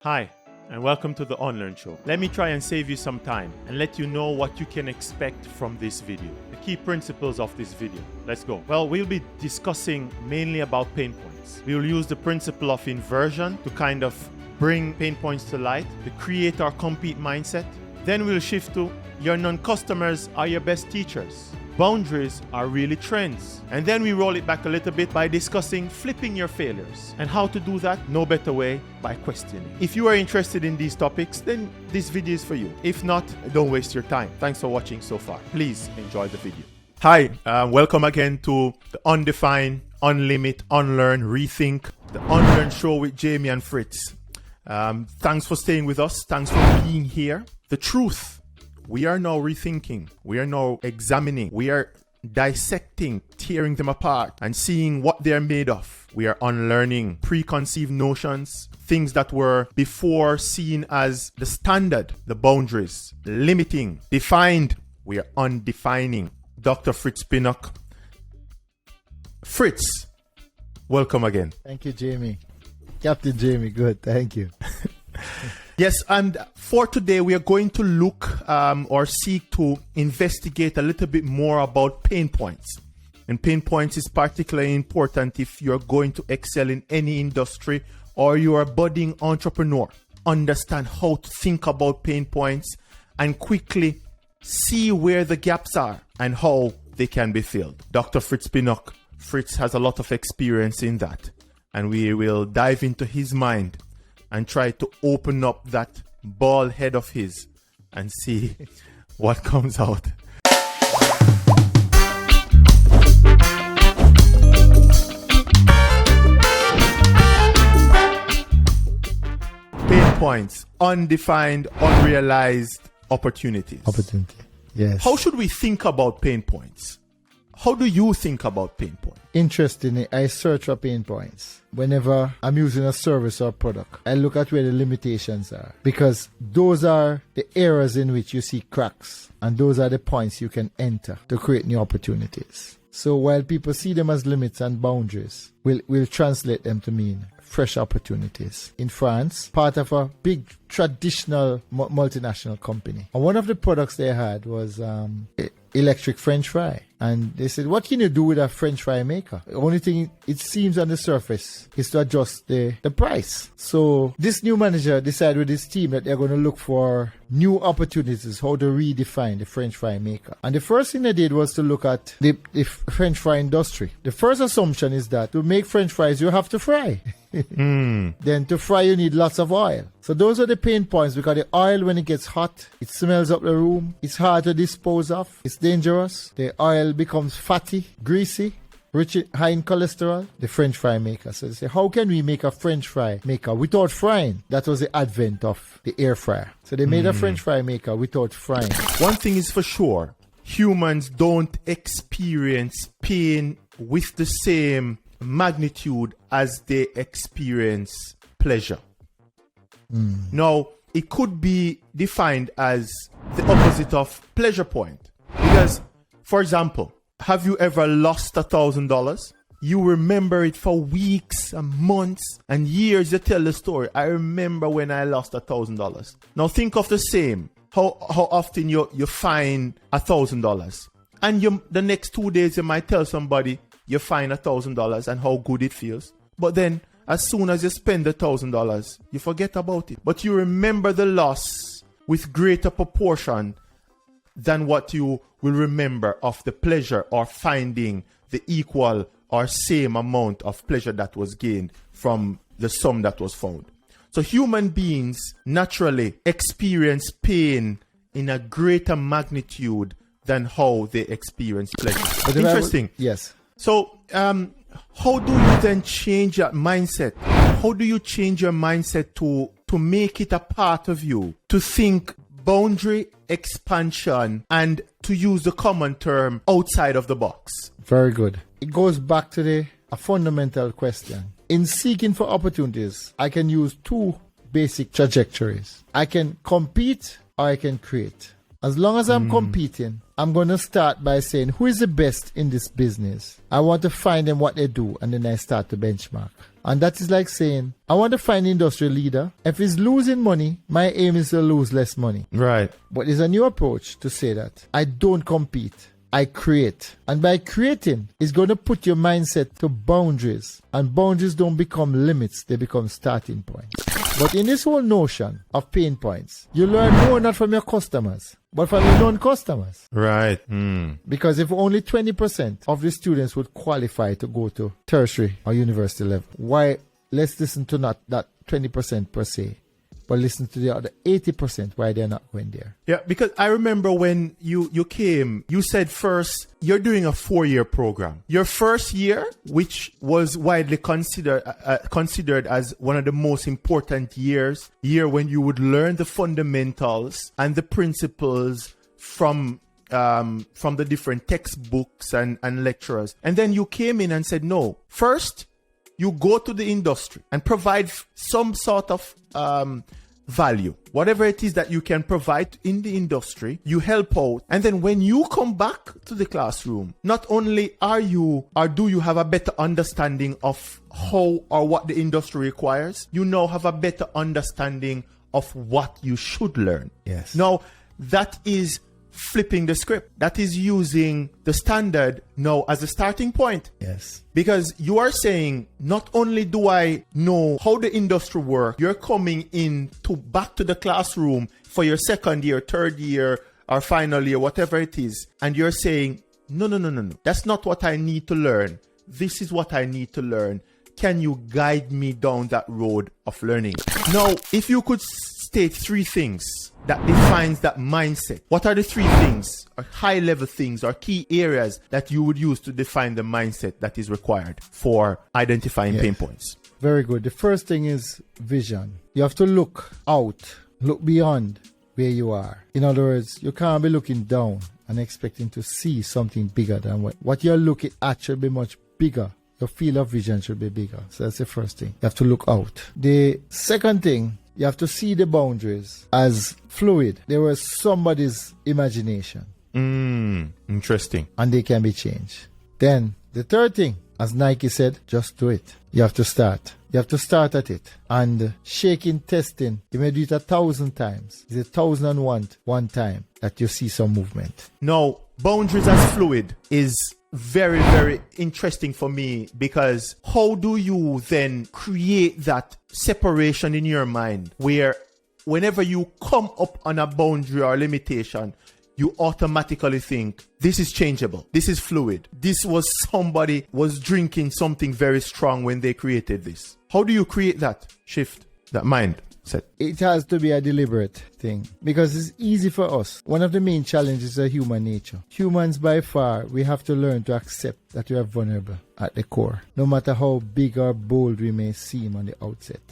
Hi, and welcome to the UnLearn Show. Let me try and save you some time and let you know what you can expect from this video. The key principles of this video. Let's go. Well, we'll be discussing mainly about pain points. We will use the principle of inversion to kind of bring pain points to light, to create our compete mindset. Then we'll shift to your non-customers are your best teachers. Boundaries are really trends. And then we roll it back a little bit by discussing flipping your failures. And how to do that? No better way by questioning. If you are interested in these topics, then this video is for you. If not, don't waste your time. Thanks for watching so far. Please enjoy the video. Hi, welcome again to the Undefined, Unlimit, Unlearn, Rethink, the UnLearn Show with Jamie and Fritz. Thanks for staying with us. Thanks for being here. The truth. We are now rethinking, we are now examining, we are dissecting, tearing them apart and seeing what they're made of. We are unlearning preconceived notions, things that were before seen as the standard, the boundaries, limiting, defined. We are undefining. Dr. Fritz Pinnock. Fritz, welcome again. Thank you, Jamie. Captain Jamie, good, thank you. Yes, and for today, we are going to look or seek to investigate a little bit more about pain points. And pain points is particularly important if you're going to excel in any industry or you are a budding entrepreneur. Understand how to think about pain points and quickly see where the gaps are and how they can be filled. Dr. Fritz Pinnock. Fritz has a lot of experience in that. And we will dive into his mind and try to open up that bald head of his and see what comes out. Pain points, undefined, unrealized opportunities. Opportunity, yes. How should we think about pain points? How do you think about pain points? Interestingly, I search for pain points. Whenever I'm using a service or product, I look at where the limitations are, because those are the areas in which you see cracks, and those are the points you can enter to create new opportunities. So while people see them as limits and boundaries, we'll translate them to mean fresh opportunities. In France, part of a big traditional multinational company, and one of the products they had was electric French fry. And they said, what can you do with a French fry maker? The only thing it seems on the surface is to adjust the price. So this new manager decided with his team that they're going to look for new opportunities, how to redefine the French fry maker. And the first thing they did was to look at the French fry industry. The first assumption is that to make French fries, you have to fry. Then to fry, you need lots of oil. So those are the pain points, because the oil, when it gets hot, it smells up the room. It's hard to dispose of. It's dangerous. The oil becomes fatty, greasy, high in cholesterol. The French fry maker. So they say, how can we make a French fry maker without frying? That was the advent of the air fryer. So they made a French fry maker without frying. One thing is for sure, humans don't experience pain with the same magnitude as they experience pleasure. Now, it could be defined as the opposite of pleasure point. Because, for example, have you ever lost $1,000? You remember it for weeks and months and years. You tell the story. I remember when I lost $1,000. Now think of the same. How often you find $1,000. And the next 2 days you might tell somebody you find $1,000 and how good it feels. But then as soon as you spend the $1,000, you forget about it. But you remember the loss with greater proportion than what you will remember of the pleasure or finding the equal or same amount of pleasure that was gained from the sum that was found. So human beings naturally experience pain in a greater magnitude than how they experience pleasure. Interesting. Yes. So, how do you then change that mindset? How do you change your mindset to make it a part of you? To think boundary expansion and to use the common term outside of the box. Very good. It goes back to a fundamental question. In seeking for opportunities, I can use two basic trajectories. I can compete or I can create. As long as I'm competing, I'm going to start by saying, who is the best in this business? I want to find them what they do, and then I start to benchmark. And that is like saying, I want to find an industry leader. If he's losing money, my aim is to lose less money. Right. But there's a new approach to say that. I don't compete. I create. And by creating, it's going to put your mindset to boundaries. And boundaries don't become limits, they become starting points. But in this whole notion of pain points, you learn more not from your customers, but from your non-customers. Right. Because if only 20% of the students would qualify to go to tertiary or university level, why? Let's listen to not that 20% per se, but listen to the other 80% why they're not going there. Yeah, because I remember when you came, you said first you're doing a 4-year program. Your first year, which was widely considered as one of the most important year when you would learn the fundamentals and the principles from the different textbooks and lecturers. And then you came in and said, no, first you go to the industry and provide some sort of value. Whatever it is that you can provide in the industry, you help out. And then when you come back to the classroom, not only do you have a better understanding of how or what the industry requires, you now have a better understanding of what you should learn. Yes. Now, that is flipping the script. That is using the standard now as a starting point. Yes. Because you are saying, not only do I know how the industry works, you're coming in back to the classroom for your second year, third year, or final year, whatever it is. And you're saying, no. That's not what I need to learn. This is what I need to learn. Can you guide me down that road of learning? Now, if you could state 3 things that defines that mindset, what are the 3 things or high-level things or key areas that you would use to define the mindset that is required for identifying pain points? Very good. The first thing is vision. You have to look out, look beyond where you are. In other words, you can't be looking down and expecting to see something bigger than what you're looking at should be much bigger. Your field of vision should be bigger. So that's the first thing. You have to look out. The second thing, you have to see the boundaries as fluid. They were somebody's imagination. Interesting. And they can be changed. Then the third thing, as Nike said, just do it. You have to start. You have to start at it. And shaking, testing, you may do it 1,000 times. It's 1,001 one time that you see some movement. Now, boundaries as fluid is very, very interesting for me, because how do you then create that separation in your mind where whenever you come up on a boundary or limitation, you automatically think, this is changeable, this is fluid, somebody was drinking something very strong when they created this. How do you create that shift, that mindset? It has to be a deliberate thing, because it's easy for us. One of the main challenges is human nature. Humans, by far, we have to learn to accept that we are vulnerable at the core, no matter how big or bold we may seem on the outset.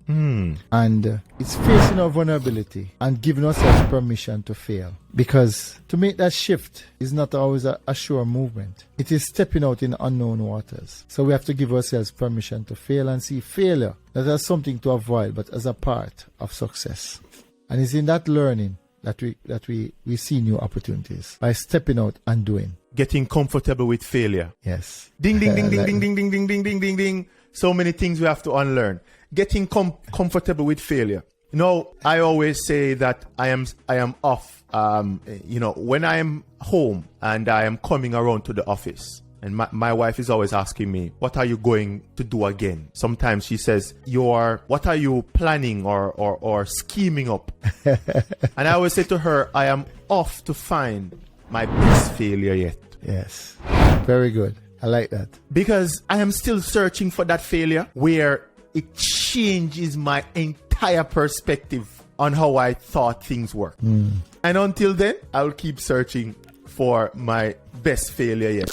And it's facing our vulnerability and giving ourselves permission to fail. Because to make that shift is not always a sure movement. It is stepping out in unknown waters. So we have to give ourselves permission to fail and see failure not as something to avoid, but as a part of success. And it's in that learning that we see new opportunities by stepping out and doing. Getting comfortable with failure. Yes. Ding, ding, ding, ding, ding, ding, ding, ding, ding, ding, ding, ding. So many things we have to unlearn. Getting comfortable with failure. You know, I always say that I am off. When I am home and I am coming around to the office, and my wife is always asking me, what are you going to do again? Sometimes she says, what are you planning or scheming up? And I always say to her, I am off to find my best failure yet. Yes. Very good. I like that. Because I am still searching for that failure where it changes my entire perspective on how I thought things were. And until then, I'll keep searching for my best failure yet.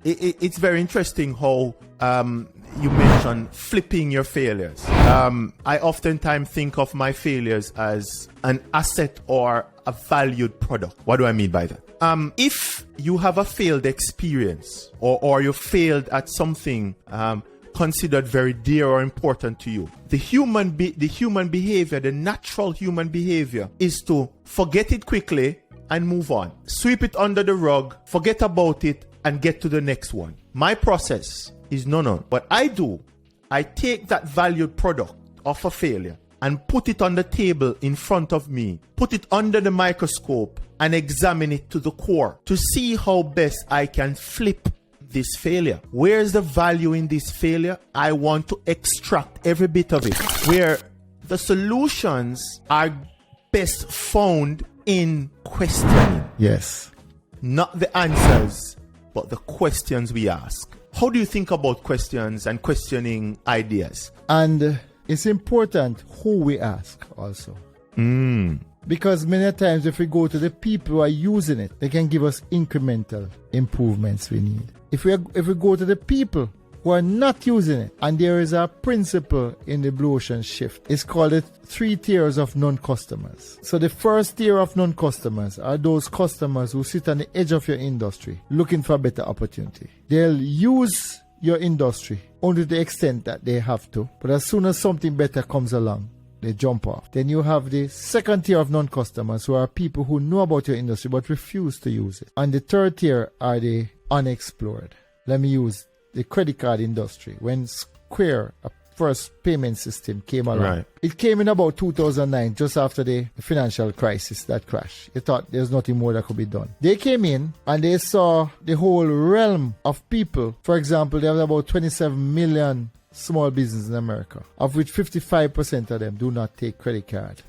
It's very interesting how you mentioned flipping your failures. I oftentimes think of my failures as an asset or a valued product. What do I mean by that? If you have a failed experience or you failed at something considered very dear or important to you, the human behavior, the natural human behavior is to forget it quickly and move on. Sweep it under the rug, forget about it, and get to the next one. My process is no. What I do I take that valued product of a failure and put it on the table in front of me, put it under the microscope and examine it to the core to see how best I can flip this failure. Where's the value in this failure? I want to extract every bit of it. Where the solutions are best found in questioning. Yes. Not the answers, but the questions we ask. How do you think about questions and questioning ideas? And it's important who we ask also. Because many times if we go to the people who are using it, they can give us incremental improvements we need. If we go to the people who are not using it, and there is a principle in the Blue Ocean Shift, it's called the 3 tiers of non-customers. So the first tier of non-customers are those customers who sit on the edge of your industry looking for a better opportunity. They'll use your industry only to the extent that they have to, but as soon as something better comes along, they jump off. Then you have the second tier of non-customers, who are people who know about your industry but refuse to use it. And the third tier are the unexplored. Let me use the credit card industry. When Square, a first payment system, came along, Right. It came in about 2009, just after the financial crisis that crashed. They thought there's nothing more that could be done. They came in and they saw the whole realm of people. For example, there was about 27 million small businesses in America, of which 55% of them do not take credit card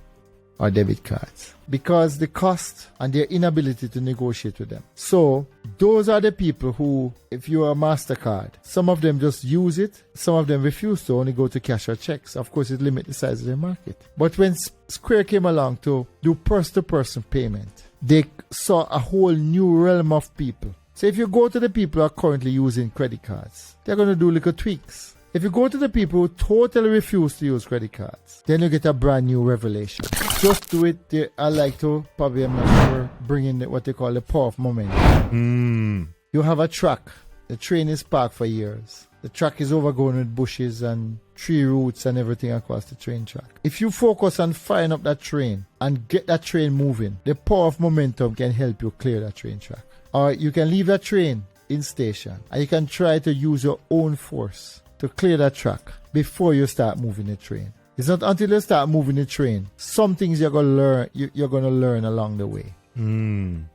or debit cards because the cost and their inability to negotiate with them. So those are the people who, if you are a MasterCard, some of them just use it, some of them refuse to, only go to cash or checks. Of course, it limits the size of the market. But when Square came along to do person-to-person payment, they saw a whole new realm of people. So if you go to the people who are currently using credit cards, they're going to do little tweaks. If you go to the people who totally refuse to use credit cards, then you get a brand new revelation. Just do it. I like to, probably I'm not sure, bring in what they call the power of momentum. You have a track. The train is parked for years. The track is overgrown with bushes and tree roots and everything across the train track. If you focus on firing up that train and get that train moving, the power of momentum can help you clear that train track. Or you can leave that train in station and you can try to use your own force to clear that track before you start moving the train. It's not until you start moving the train, some things you're gonna learn. You're gonna learn along the way, and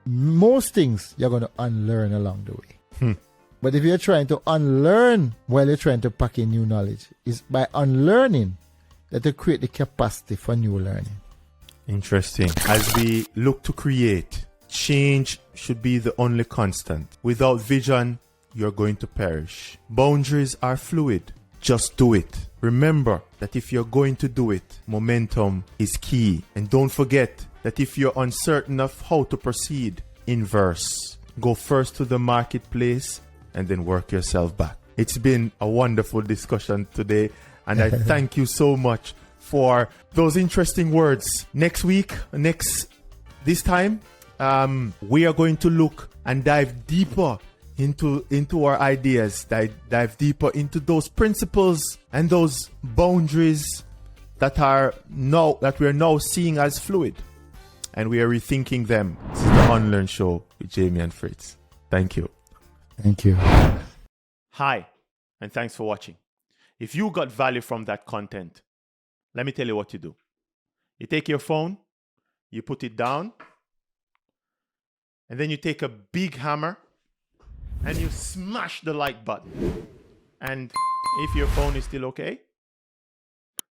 most things you're gonna unlearn along the way. But if you're trying to unlearn while you're trying to pack in new knowledge, it's by unlearning that you create the capacity for new learning. Interesting. As we look to create, change should be the only constant. Without vision, you're going to perish. Boundaries are fluid. Just do it. Remember that if you're going to do it, momentum is key. And don't forget that if you're uncertain of how to proceed, inverse. Go first to the marketplace and then work yourself back. It's been a wonderful discussion today, and I thank you so much for those interesting words. Next week, this time, we are going to look and dive deeper into our ideas, dive deeper into those principles and those boundaries that we're now seeing as fluid, and we are rethinking them. This is the Unlearn Show with Jamie and Fritz. Thank you. Thank you. Hi, and thanks for watching. If you got value from that content, let me tell you what you do. You take your phone, you put it down, and then you take a big hammer and you smash the like button. And if your phone is still okay,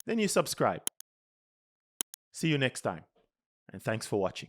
then you subscribe. See you next time, and thanks for watching.